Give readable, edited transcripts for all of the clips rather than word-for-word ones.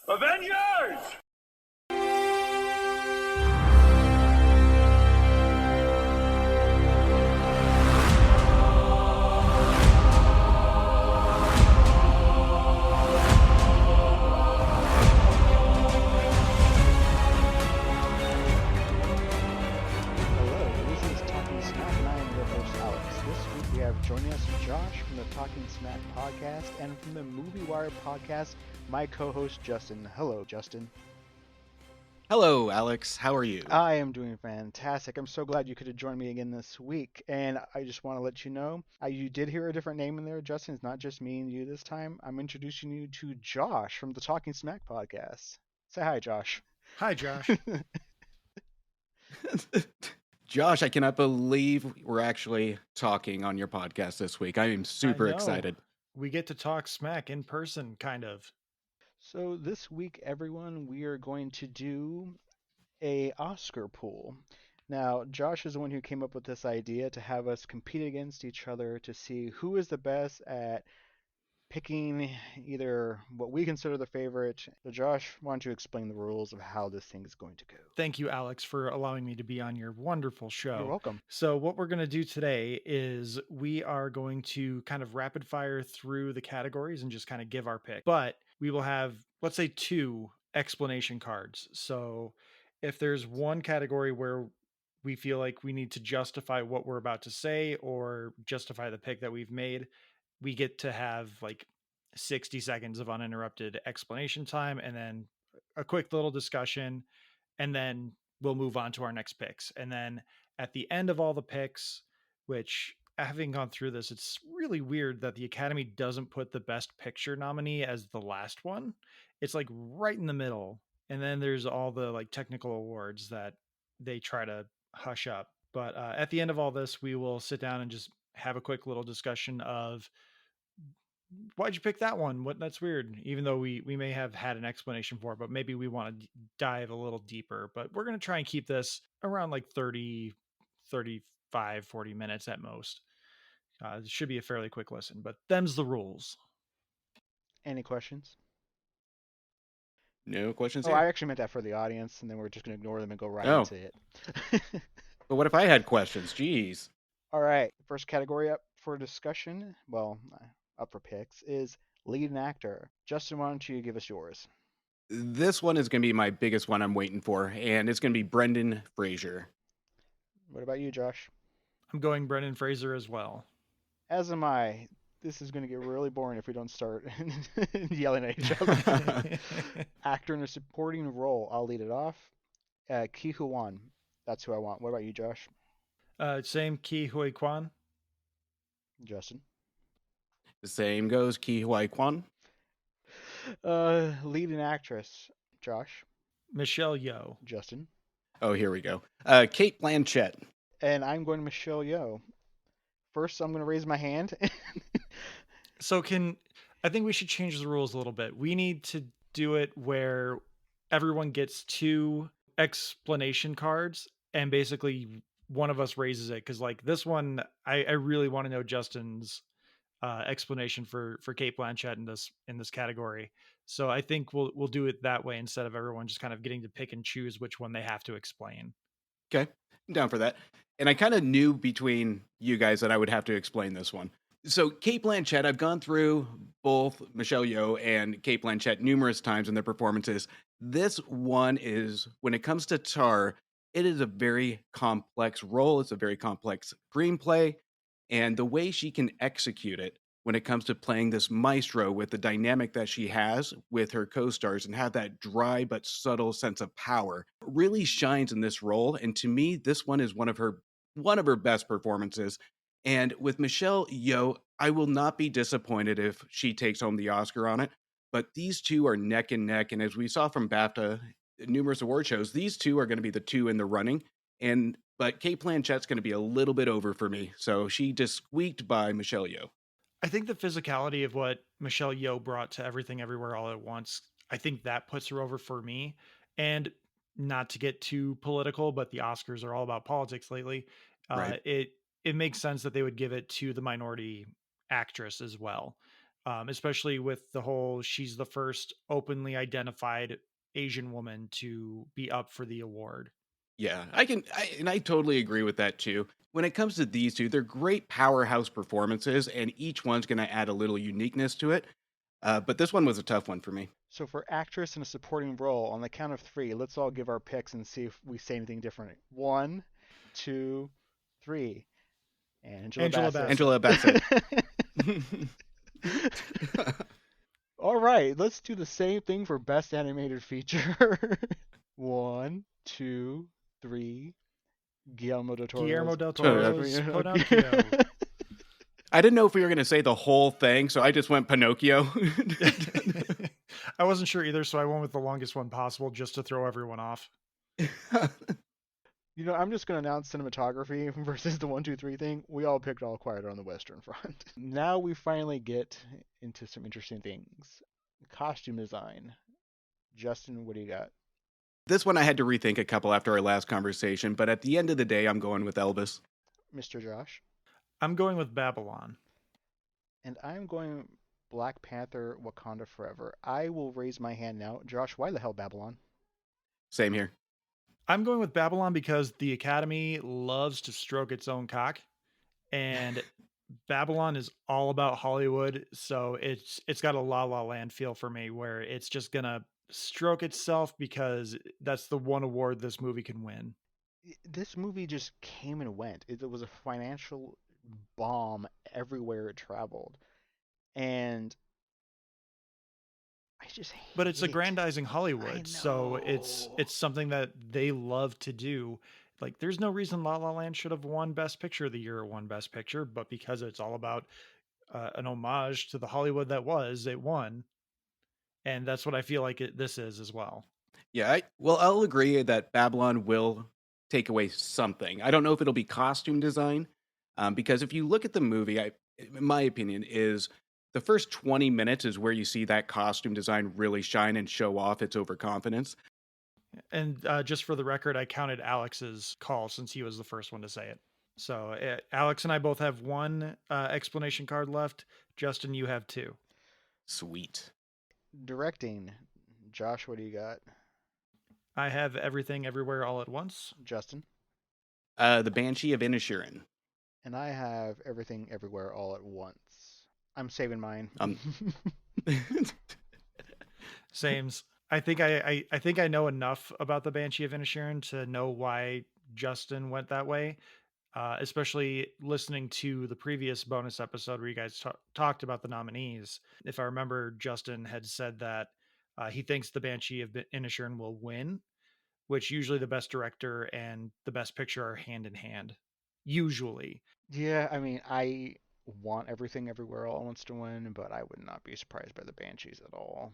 Avengers! Hello, this is Talking Smack, and I am your host, Alex. This week we have joining us Josh from the Talking Smack podcast, and from the Movie Wire podcast, my co-host Justin. Hello, Justin. Hello, Alex. How are you? I am doing fantastic. I'm so glad you could have joined me again this week, and I just want to let you know, you did hear a different name in there, Justin. It's not just me and you this time. I'm introducing you to Josh from the Talking Smack podcast. Say hi, Josh. Hi, Josh. Josh, I cannot believe we're actually talking on your podcast this week. I am super I know. excited. We get to talk smack in person, kind of. So this week, everyone, we are going to do a Oscar pool. Now, Josh is the one who came up with this idea to have us compete against each other to see who is the best at picking either what we consider the favorite. So Josh, why don't you explain the rules of how this thing is going to go? Thank you, Alex, for allowing me to be on your wonderful show. You're welcome. So, what we're going to do today is we are going to kind of rapid fire through the categories and just kind of give our pick. But we will have, let's say, 2 explanation cards. So, if there's one category where we feel like we need to justify what we're about to say or justify the pick that we've made, we get to have like 60 seconds of uninterrupted explanation time and then a quick little discussion, and then we'll move on to our next picks. And then at the end of all the picks, which, having gone through this, it's really weird that the Academy doesn't put the Best Picture nominee as the last one. It's like right in the middle. And then there's all the like technical awards that they try to hush up. But at the end of all this, we will sit down and just have a quick little discussion of why'd you pick that one? What, that's weird. Even though we may have had an explanation for it, but maybe we want to dive a little deeper. But we're going to try and keep this around like 30, 35, 40 minutes at most. It should be a fairly quick listen, but them's the rules. Any questions? No questions Oh, here? I actually meant that for the audience, and then we're just going to ignore them and go right Oh. into it. But what if I had questions? Jeez. All right, first category up for discussion, well, up for picks, is lead actor. Justin, why don't you give us yours? This one is going to be my biggest one I'm waiting for, and it's going to be Brendan Fraser. What about you, Josh? I'm going Brendan Fraser as well. As am I. This is going to get really boring if we don't start yelling at each other. Actor in a supporting role. I'll lead it off. Ki Wan. That's who I want. What about you, Josh? Same Ki Hui Kwan. Justin? The same goes Ki Hui Kwan. Leading actress. Josh? Michelle Yeoh. Justin? Oh, here we go. Kate Blanchett. And I'm going to Michelle Yeoh. First, I'm going to raise my hand. So I think we should change the rules a little bit. We need to do it where everyone gets 2 explanation cards and basically one of us raises it. Cause like this one, I really want to know Justin's explanation for Kate Blanchett in this category. So I think we'll do it that way instead of everyone just kind of getting to pick and choose which one they have to explain. Okay, I'm down for that. And I kind of knew between you guys that I would have to explain this one. So Kate Blanchett, I've gone through both Michelle Yeoh and Kate Blanchett numerous times in their performances. This one is, when it comes to Tar, it is a very complex role. It's a very complex screenplay. And the way she can execute it when it comes to playing this maestro with the dynamic that she has with her co-stars and have that dry but subtle sense of power really shines in this role. And to me, this one is one of her best performances. And with Michelle Yeoh, I will not be disappointed if she takes home the Oscar on it. But these two are neck and neck. And as we saw from BAFTA, numerous award shows, these two are going to be the 2 in the running. But Kate Blanchett's going to be a little bit over for me. So she just squeaked by Michelle Yeoh. I think the physicality of what Michelle Yeoh brought to Everything Everywhere All at Once, I think that puts her over for me. And not to get too political, but the Oscars are all about politics lately. Right. It makes sense that they would give it to the minority actress as well. especially with the whole she's the first openly identified Asian woman to be up for the award. Yeah, I totally agree with that too. When it comes to these two, they're great powerhouse performances, and each one's going to add a little uniqueness to it. But this one was a tough one for me. So for actress in a supporting role, on the count of three, let's all give our picks and see if we say anything different. 1, 2, 3. Angela Angela Bassett. Angela Bassett. All right, let's do the same thing for best animated feature. 1, 2, 3. Guillermo del Guillermo Toro's del Toro's Pinocchio. I didn't know if we were going to say the whole thing, so I just went Pinocchio. I wasn't sure either, so I went with the longest one possible just to throw everyone off. You know, I'm just going to announce cinematography versus the 1, 2, 3 thing. We all picked All Quiet on the Western Front. Now we finally get into some interesting things. Costume design. Justin, what do you got? This one I had to rethink a couple after our last conversation, but at the end of the day, I'm going with Elvis. Mr. Josh? I'm going with Babylon. And I'm going Black Panther Wakanda Forever. I will raise my hand now. Josh, why the hell Babylon? Same here. I'm going with Babylon because the Academy loves to stroke its own cock, and Babylon is all about Hollywood, so it's got a La La Land feel for me, where it's just gonna stroke itself because that's the one award this movie can win. This movie just came and went. It was a financial bomb everywhere it traveled. And I just hate But it's it. aggrandizing I Hollywood, so it's know. something that they love to do. Like, there's no reason La La Land should have won Best Picture the year it won Best Picture, but because it's all about an homage to the Hollywood that was, it won, and that's what I feel like this is as well. Yeah, well, I'll agree that Babylon will take away something. I don't know if it'll be costume design, because if you look at the movie, in my opinion, is the first 20 minutes is where you see that costume design really shine and show off its overconfidence. And just for the record, I counted Alex's call since he was the first one to say it. So Alex and I both have one explanation card left. Justin, you have two. Sweet. Directing. Josh, what do you got? I have Everything Everywhere All at Once. Justin? The Banshee of Inisherin. And I have Everything Everywhere All at Once. I'm saving mine. Sames. I think I think I know enough about the Banshee of Inisherin to know why Justin went that way. Especially listening to the previous bonus episode where you guys talked about the nominees. If I remember, Justin had said that he thinks the Banshee of Inisherin will win, which usually the best director and the best picture are hand in hand. Usually. Yeah, I mean, I want Everything Everywhere All at Once to win, but I would not be surprised by the Banshees at all.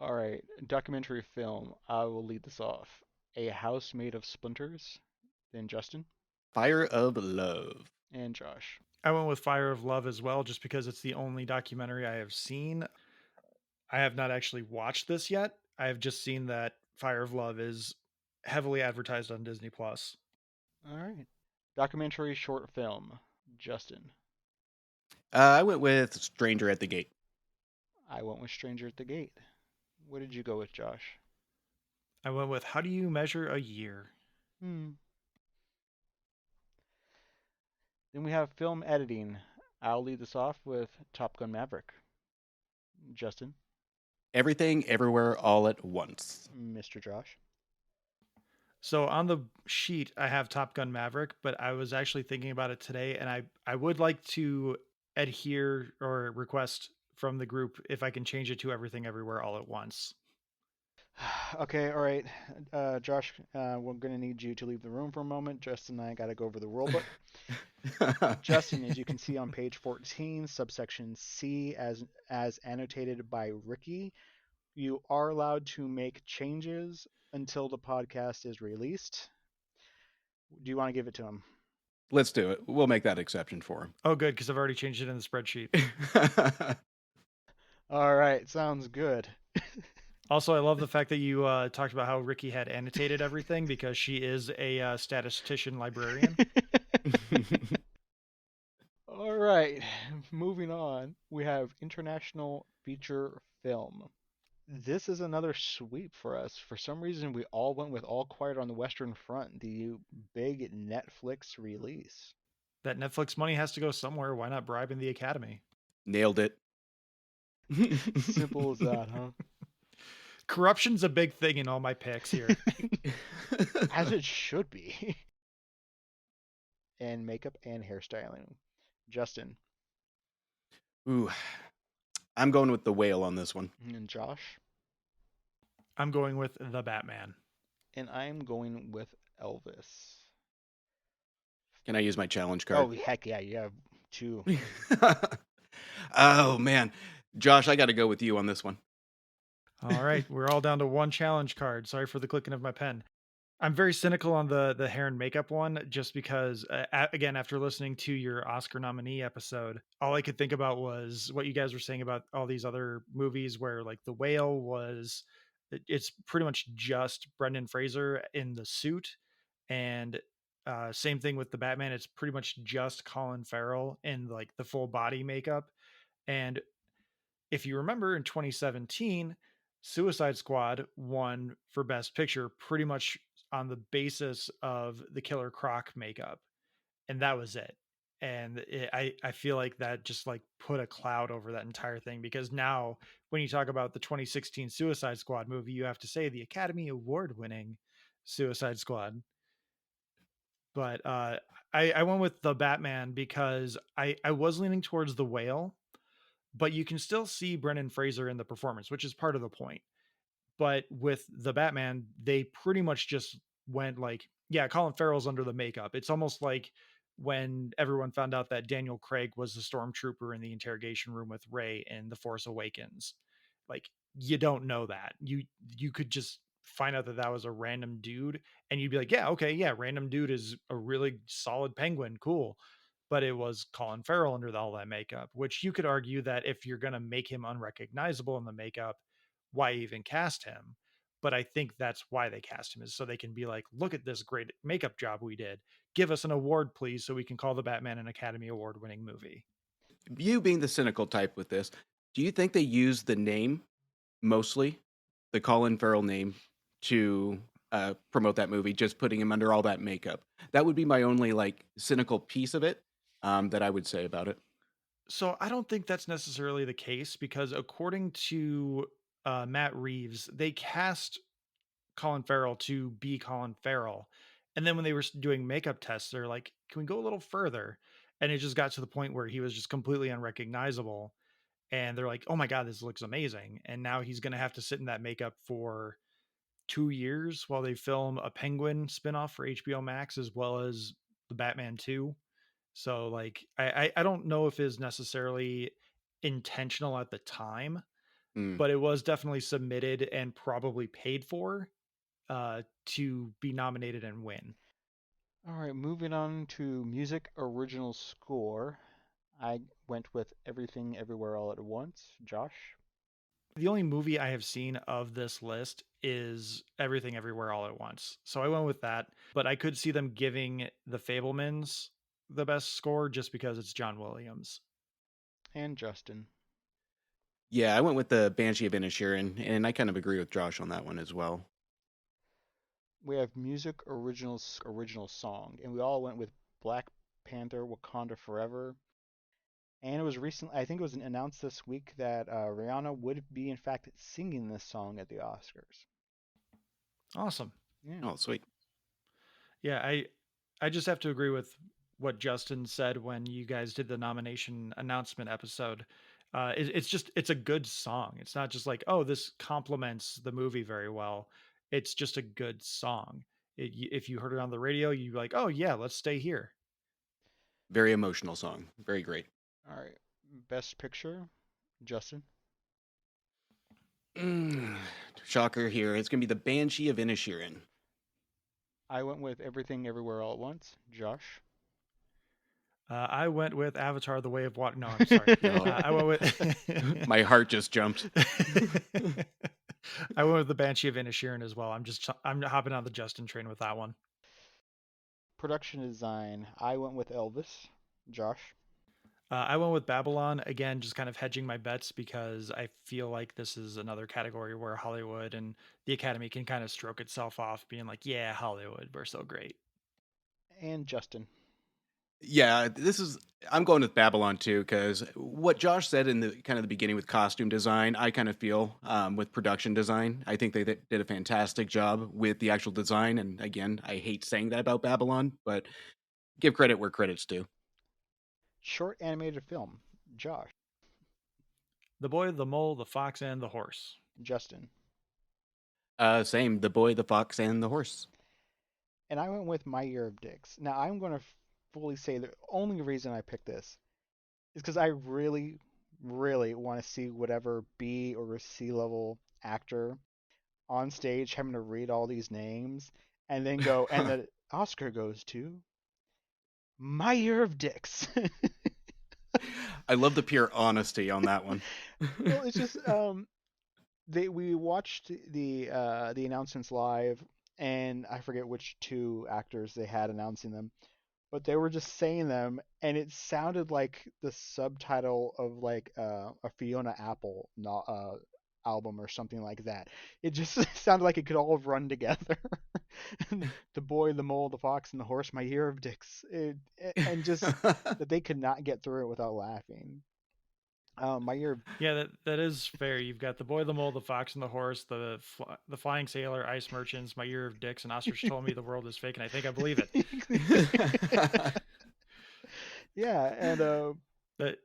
All right, documentary film. I will lead this off. A House Made of Splinters. Then Justin Fire of Love. and Josh. I went with Fire of Love as well, just because it's the only documentary I have seen. I have not actually watched this yet. I have just seen that Fire of Love is heavily advertised on Disney Plus. All right. Documentary short film. Justin. I went with Stranger at the Gate. I went with Stranger at the Gate. What did you go with, Josh? I went with How Do You Measure a Year? Then we have film editing. I'll lead this off with Top Gun Maverick. Justin. Everything, Everywhere, All at Once. Mr. Josh. So on the sheet, I have Top Gun Maverick, but I was actually thinking about it today, and I would like to adhere or request from the group if I can change it to Everything Everywhere All at Once. Okay, all right. Josh, we're going to need you to leave the room for a moment. Justin and I got to go over the rule book. Justin, as you can see on page 14, subsection C, as annotated by Ricky, you are allowed to make changes until the podcast is released. Do you want to give it to him? Let's do it. We'll make that exception for him. Oh, good, because I've already changed it in the spreadsheet. All right, sounds good. Also, I love the fact that you talked about how Ricky had annotated everything because she is a statistician librarian. All right, Moving on, we have international feature film. This is another sweep for us. For some reason, we all went with All Quiet on the Western Front, the big Netflix release. That Netflix money has to go somewhere. Why not bribing the Academy? Nailed it. Simple as that, huh? Corruption's a big thing in all my picks here. As it should be. And makeup and hairstyling. Justin. Ooh, I'm going with the whale on this one. And Josh. I'm going with the Batman. And I'm going with Elvis. Can I use my challenge Oh, card? heck yeah, you have two. Oh man, Josh, I got to go with you on this one. All right, we're all down to one challenge card. Sorry for the clicking of my pen. I'm very cynical on the hair and makeup one, just because again, after listening to your Oscar nominee episode, all I could think about was what you guys were saying about all these other movies where like The Whale was, it's pretty much just Brendan Fraser in the suit, and same thing with the Batman. It's pretty much just Colin Farrell in like the full body makeup. And if you remember in 2017, Suicide Squad won for Best Picture pretty much on the basis of the Killer Croc makeup, and that was it. And I feel like that just like put a cloud over that entire thing, because now when you talk about the 2016 Suicide Squad movie, you have to say the Academy Award winning Suicide Squad. But I went with the Batman because I was leaning towards the Whale, but you can still see Brendan Fraser in the performance, which is part of the point. But with the Batman, they pretty much just went like, yeah, Colin Farrell's under the makeup. It's almost like when everyone found out that Daniel Craig was the stormtrooper in the interrogation room with Rey in The Force Awakens. Like, you don't know that. You could just find out that that was a random dude, and you'd be like, yeah, okay, yeah, random dude is a really solid penguin, cool. But it was Colin Farrell under all that makeup, which you could argue that if you're going to make him unrecognizable in the makeup, why even cast him? But I think that's why they cast him, is so they can be like, look at this great makeup job we did. Give us an award, please, so we can call the Batman an Academy Award winning movie. You being the cynical type with this, do you think they use the name mostly, the Colin Farrell name, to promote that movie, just putting him under all that makeup? That would be my only like cynical piece of it that I would say about it. So I don't think that's necessarily the case, because according to Matt Reeves, they cast Colin Farrell to be Colin Farrell. And then when they were doing makeup tests, they're like, can we go a little further? And it just got to the point where he was just completely unrecognizable. And they're like, oh my God, this looks amazing. And now he's going to have to sit in that makeup for 2 years while they film a Penguin spinoff for HBO Max, as well as the Batman 2. So, like, I don't know if it's necessarily intentional at the time, Mm. but it was definitely submitted and probably paid for to be nominated and win. All right, moving on to music original score. I went with Everything Everywhere All at Once. Josh? The only movie I have seen of this list is Everything Everywhere All at Once. So I went with that, but I could see them giving The Fablemans the best score just because it's John Williams. And Justin. Yeah, I went with the Banshee of Inisherin, and I kind of agree with Josh on that one as well. We have music original song, and we all went with Black Panther Wakanda Forever. And it was recently, I think it was announced this week that Rihanna would be, in fact, singing this song at the Oscars. Awesome. Yeah. Oh, sweet. Yeah, I just have to agree with what Justin said when you guys did the nomination announcement episode. It's a good song. It's not just like, oh, this complements the movie very well. It's just a good song. If you heard it on the radio, you like, oh yeah, let's stay here. Very emotional song. Very great. All right. Best Picture, Justin. Mm, shocker here. It's going to be the Banshee of Inisherin. I went with Everything Everywhere All at Once. Josh. I went with Avatar: The Way of Water. No, I'm sorry. No. I went with My heart just jumped. I went with the Banshee of Inisherin as well. I'm hopping on the Justin train with that one. Production design. I went with Elvis. Josh. I went with Babylon again, just kind of hedging my bets because I feel like this is another category where Hollywood and the Academy can kind of stroke itself off, being like, "Yeah, Hollywood, we're so great." And Justin. Yeah, I'm going with Babylon too because what Josh said in the kind of the beginning with costume design, I kind of feel with production design. I think they did a fantastic job with the actual design. And again, I hate saying that about Babylon, but give credit where credit's due. Short animated film. Josh. The Boy, the Mole, the Fox, and the Horse. Justin. Same, The Boy, the Fox, and the Horse. And I went with My Year of Dicks. Now I'm going to fully say the only reason I picked this is because I really, really want to see whatever B or C level actor on stage having to read all these names and then go, and the Oscar goes to My Year of Dicks. I love the pure honesty on that one. Well, it's just we watched the announcements live, and I forget which two actors they had announcing them, but they were just saying them, and it sounded like the subtitle of like a Fiona Apple album or something like that. It just sounded like it could all run together. The boy, the mole, the fox, and the horse. My year of dicks, and just that they could not get through it without laughing. My year. Yeah, that is fair. You've got the Boy, the Mole, the Fox, and the Horse, the Flying Sailor, Ice Merchants, My Year of Dicks, and Ostrich Told Me the World is Fake, and I think I believe it. Yeah, and that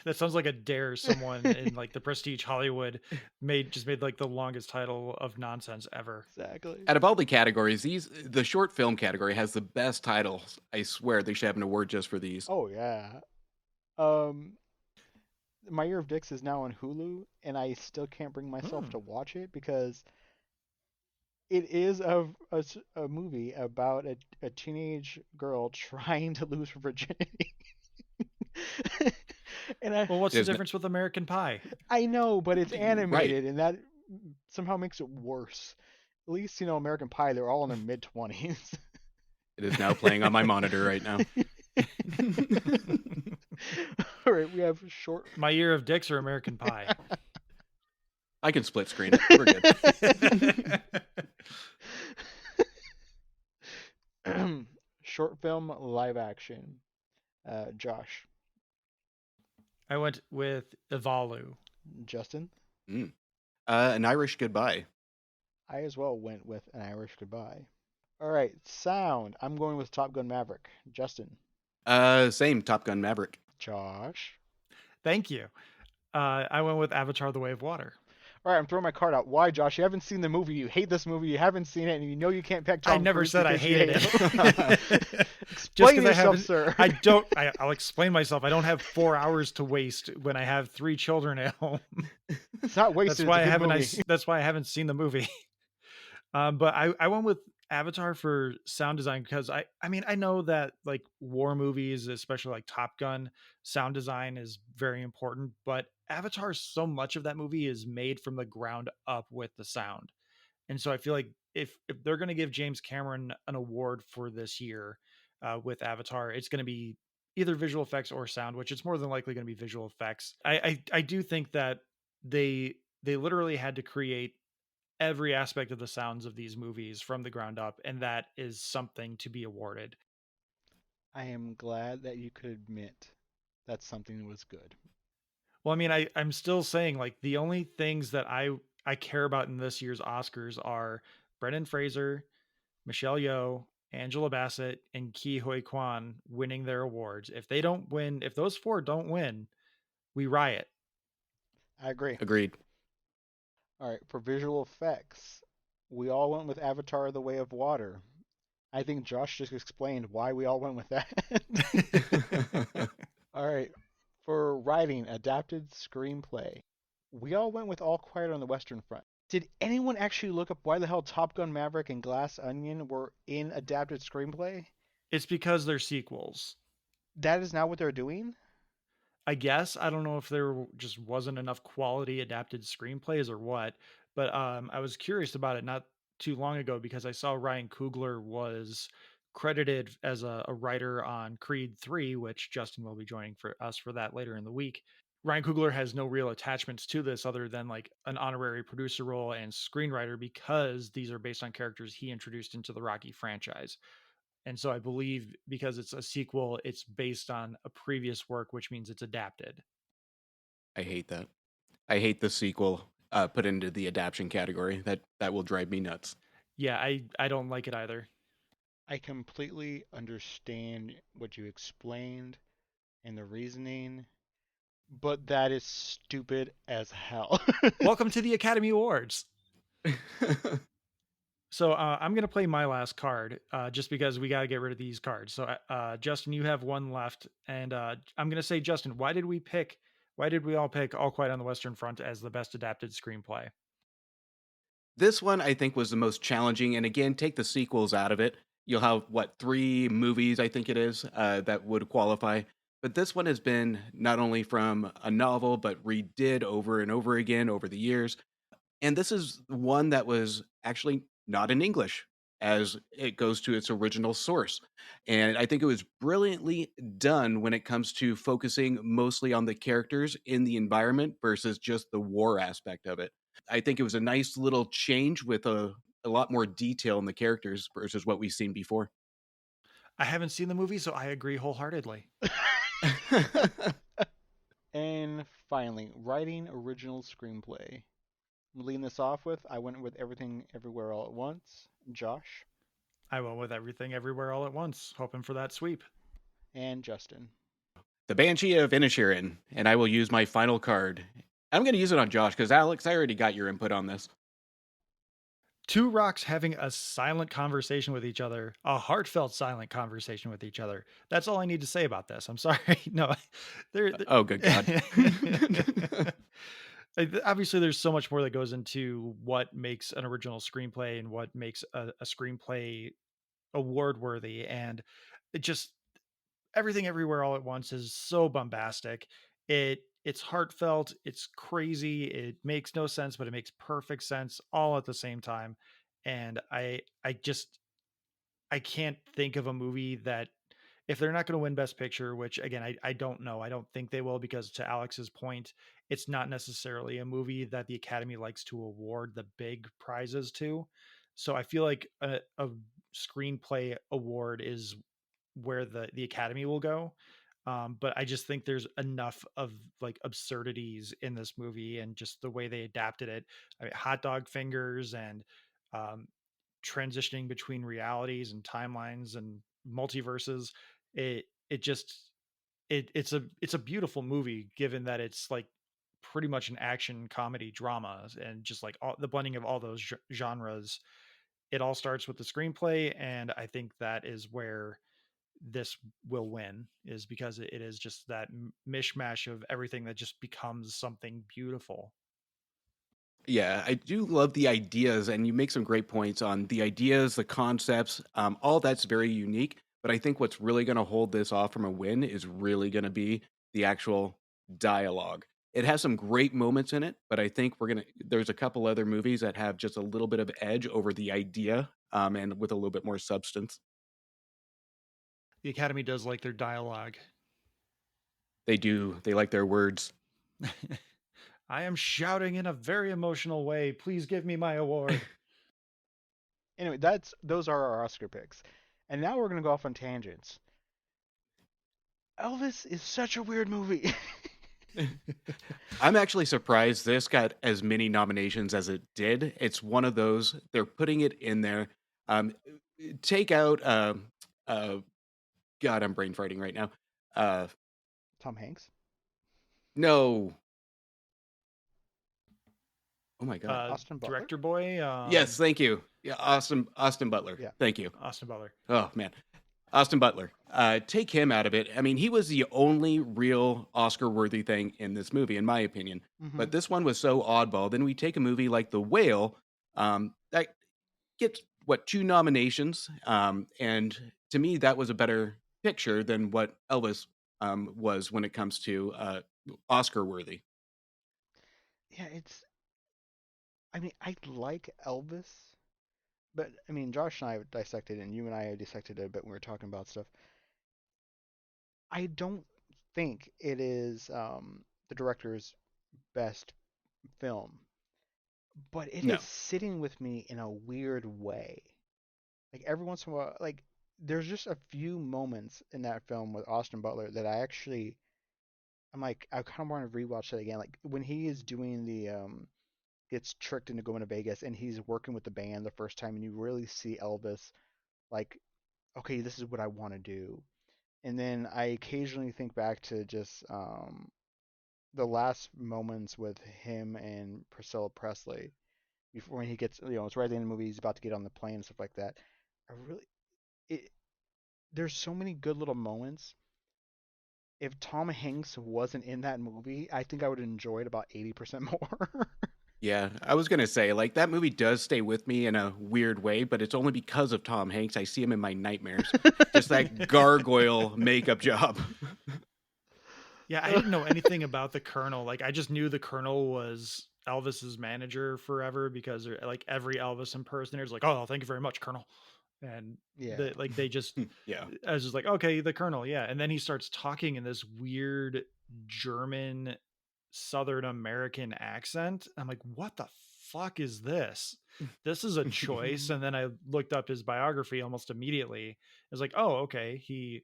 that sounds like a dare someone in like the Prestige Hollywood made like the longest title of nonsense ever. exactly. Out of all the categories, the short film category has the best titles. I swear they should have an award just for these. Oh yeah. Um, My Year of Dicks is now on Hulu, and I still can't bring myself to watch it because it is a movie about a teenage girl trying to lose her virginity. And Well, what's the There's no, difference with American Pie? I know, but it's right. animated, and that somehow makes it worse. At least, American Pie, they're all in their mid 20s. It is now playing on my monitor right now. All right, we have short. My Year of Dicks or American Pie? I can split screen it. We're good. Short film live action. Josh. I went with Evalu. Justin. An Irish Goodbye. I as well went with An Irish Goodbye. All right, sound. I'm going with Top Gun Maverick. Justin. Same, Top Gun Maverick. Josh. Thank you. I went with Avatar: The Way of Water. All right, I'm throwing my card out. Why, Josh? You haven't seen the movie. You hate this movie. You haven't seen it, and you know you can't pick Tom I never Cruise said I because you hated hate it. him. Just Explain because I yourself, haven't, sir. I don't. I'll explain myself. I don't have 4 hours to waste when I have 3 children at home. It's not wasted. That's why it's a I good haven't. movie. That's why I haven't seen the movie. But I went with Avatar for sound design because I mean I know that like war movies, especially like Top Gun, sound design is very important, but Avatar, so much of that movie is made from the ground up with the sound. And so I feel like if they're going to give James Cameron an award for this year with Avatar, it's going to be either visual effects or sound, which it's more than likely going to be visual effects. I do think that they literally had to create every aspect of the sounds of these movies from the ground up, and that is something to be awarded. I am glad that you could admit that something was good. Well, I mean, I'm still saying like the only things that I care about in this year's Oscars are Brendan Fraser, Michelle Yeoh, Angela Bassett, and Ki Hoi Kwan winning their awards. If they don't win, if those 4 don't win, we riot. I agree. Agreed. All right, for visual effects, we all went with Avatar: The Way of Water. I think Josh just explained why we all went with that. All right, for writing, adapted screenplay, we all went with All Quiet on the Western Front. Did anyone actually look up why the hell Top Gun Maverick and Glass Onion were in adapted screenplay? It's because they're sequels. That is now what they're doing? I guess I don't know if there just wasn't enough quality adapted screenplays or what, but I was curious about it not too long ago because I saw Ryan Coogler was credited as a writer on Creed 3, which Justin will be joining for us for that later in the week. Ryan Coogler has no real attachments to this other than like an honorary producer role and screenwriter because these are based on characters he introduced into the Rocky franchise. And so I believe because it's a sequel, it's based on a previous work, which means it's adapted. I hate that. I hate the sequel put into the adaption category. That will drive me nuts. Yeah, I don't like it either. I completely understand what you explained and the reasoning, but that is stupid as hell. Welcome to the Academy Awards. So I'm gonna play my last card, just because we gotta get rid of these cards. So Justin, you have one left, and I'm gonna say, Justin, why did we pick? Why did we all pick All Quiet on the Western Front as the best adapted screenplay? This one I think was the most challenging, and again, take the sequels out of it. You'll have what, 3 movies I think it is that would qualify. But this one has been not only from a novel, but redid over and over again over the years. And this is one that was actually not in English as it goes to its original source. And I think it was brilliantly done when it comes to focusing mostly on the characters in the environment versus just the war aspect of it. I think it was a nice little change with a lot more detail in the characters versus what we've seen before. I haven't seen the movie, so I agree wholeheartedly. And finally, writing original screenplay. Leading this off with, I went with Everything Everywhere All at Once, Josh, I went with Everything Everywhere All at Once, hoping for that sweep. and Justin. The Banshee of Inisherin, and I will use my final card. I'm going to use it on Josh because Alex, I already got your input on this. Two rocks having a silent conversation with each other, a heartfelt silent conversation with each other. That's all I need to say about this. I'm sorry. No, there. Oh, good God. Obviously, there's so much more that goes into what makes an original screenplay and what makes a screenplay award worthy. And it just Everything Everywhere All at Once is so bombastic. It's heartfelt, it's crazy, it makes no sense, but it makes perfect sense all at the same time. And I can't think of a movie that, if they're not going to win Best Picture, which again I don't know, I don't think they will, because to Alex's point, it's not necessarily a movie that the Academy likes to award the big prizes to. So I feel like a screenplay award is where the Academy will go. But I just think there's enough of like absurdities in this movie and just the way they adapted it. I mean, hot dog fingers and um, transitioning between realities and timelines and multiverses. It just it's a beautiful movie, given that it's like pretty much an action comedy drama and just like all the blending of all those genres. It all starts with the screenplay, and I think that is where this will win, is because it is just that mishmash of everything that just becomes something beautiful. Yeah, I do love the ideas, and you make some great points on the ideas, the concepts. All that's very unique. But I think what's really going to hold this off from a win is really going to be the actual dialogue. It has some great moments in it, but I think there's a couple other movies that have just a little bit of edge over the idea, and with a little bit more substance. The Academy does like their dialogue. They do. They like their words. I am shouting in a very emotional way. Please give me my award. Anyway, those are our Oscar picks. And now we're gonna go off on tangents. Elvis is such a weird movie. I'm actually surprised this got as many nominations as it did. It's one of those, they're putting it in there. Um, take out, uh, God, I'm brain farting right now. Uh, Tom Hanks. no. Oh my God. Austin Butler. Director boy. Yes, thank you. Yeah, Austin Butler. Yeah. Thank you. Austin Butler. Oh man. Austin Butler. Take him out of it. I mean, he was the only real Oscar worthy thing in this movie, in my opinion. Mm-hmm. But this one was so oddball. Then we take a movie like The Whale, that gets what, 2 nominations. And to me, that was a better picture than what Elvis was when it comes to Oscar worthy. Yeah, I mean, I like Elvis, but I mean, Josh and I dissected, and you and I dissected it a bit when we were talking about stuff. I don't think it is the director's best film, but it No. is sitting with me in a weird way. Like every once in a while, like there's just a few moments in that film with Austin Butler that I'm like, I kind of want to rewatch that again. Like when he is doing the gets tricked into going to Vegas and he's working with the band the first time, and you really see Elvis like, okay, this is what I want to do. And then I occasionally think back to just the last moments with him and Priscilla Presley before when he gets, it's right at the end of the movie, he's about to get on the plane and stuff like that. I really, it, there's so many good little moments. If Tom Hanks wasn't in that movie, I think I would enjoy it about 80% more. Yeah, I was gonna say, like, that movie does stay with me in a weird way, but it's only because of Tom Hanks. I see him in my nightmares. Just that gargoyle makeup job. Yeah, I didn't know anything about the Colonel. Like, I just knew the Colonel was Elvis's manager forever because like every Elvis impersonator is like, "Oh, thank you very much, Colonel," and Yeah. they just, Yeah. I was just like, "Okay, the Colonel, yeah." And then he starts talking in this weird German Southern American accent. I'm like, "What the fuck is this? This is a choice." And then I looked up his biography almost immediately. I was like, "Oh, okay, he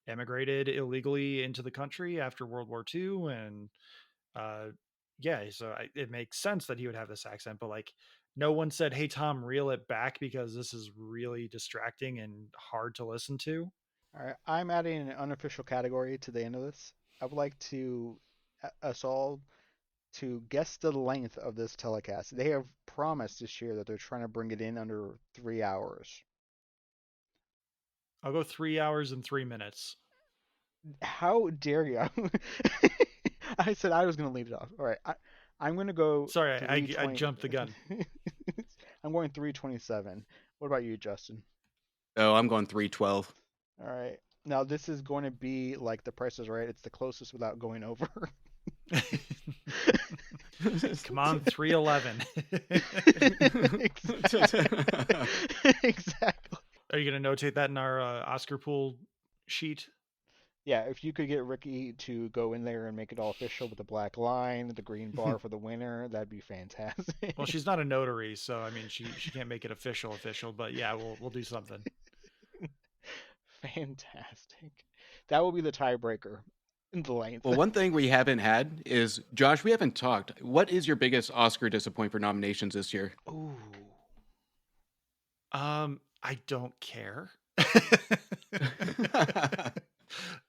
emigrated illegally into the country after World War II, and uh, yeah, so it makes sense that he would have this accent." But like, no one said, "Hey, Tom, reel it back because this is really distracting and hard to listen to." All right, I'm adding an unofficial category to the end of this. I would like to us all to guess the length of this telecast. They have promised this year that they're trying to bring it in under 3 hours. I'll go 3 hours and 3 minutes. How dare you? I said I was going to leave it off. All right, I'm going to go Sorry, I 320. jumped the gun. I'm going 327. What about you, Justin? Oh, I'm going 312. All right. Now this is going to be like The Price is Right. It's the closest without going over. Come on, 311. Exactly. Are you going to notate that in our Oscar pool sheet? Yeah, if you could get Ricky to go in there and make it all official with the black line, the green bar for the winner, that'd be fantastic. Well, she's not a notary, so I mean, she can't make it official, but yeah, we'll do something. Fantastic. That will be the tiebreaker in the length. Well, one thing we haven't had is, Josh, we haven't talked. What is your biggest Oscar disappointment for nominations this year? Ooh. I don't care.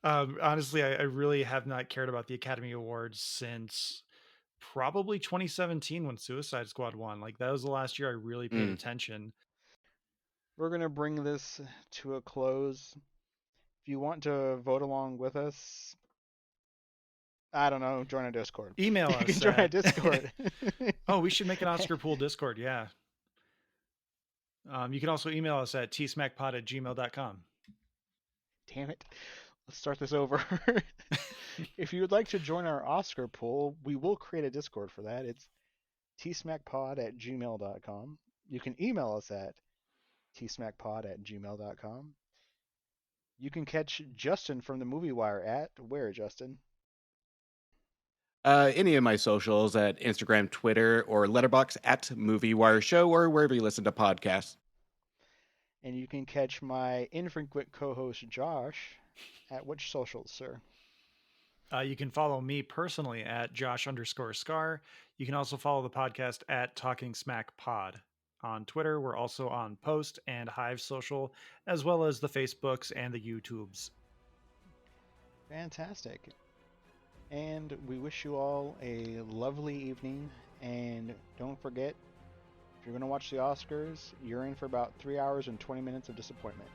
Honestly, I really have not cared about the Academy Awards since probably 2017 when Suicide Squad won. Like, that was the last year I really paid attention. We're going to bring this to a close. If you want to vote along with us, I don't know, join our Discord. Email us. You can join our Discord. Oh, we should make an Oscar Pool Discord, yeah. You can also email us at tsmackpod@gmail.com. Damn it. Let's start this over. If you would like to join our Oscar pool, we will create a Discord for that. It's tsmackpod@gmail.com. You can email us at tsmackpod@gmail.com. You can catch Justin from the Movie Wire at where, Justin? Any of my socials at Instagram, Twitter, or Letterboxd at MovieWire Show, or wherever you listen to podcasts. And you can catch my infrequent co-host Josh at which socials, sir? You can follow me personally at Josh_Scar. You can also follow the podcast at Talking Smack Pod. On Twitter, we're also on Post and Hive Social, as well as the Facebooks and the YouTubes. Fantastic. And we wish you all a lovely evening. And don't forget, if you're going to watch the Oscars, you're in for about 3 hours and 20 minutes of disappointment.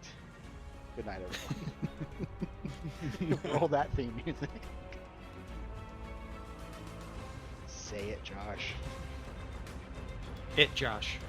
Good night, everyone. Roll that theme music. Say it, Josh. It, Josh.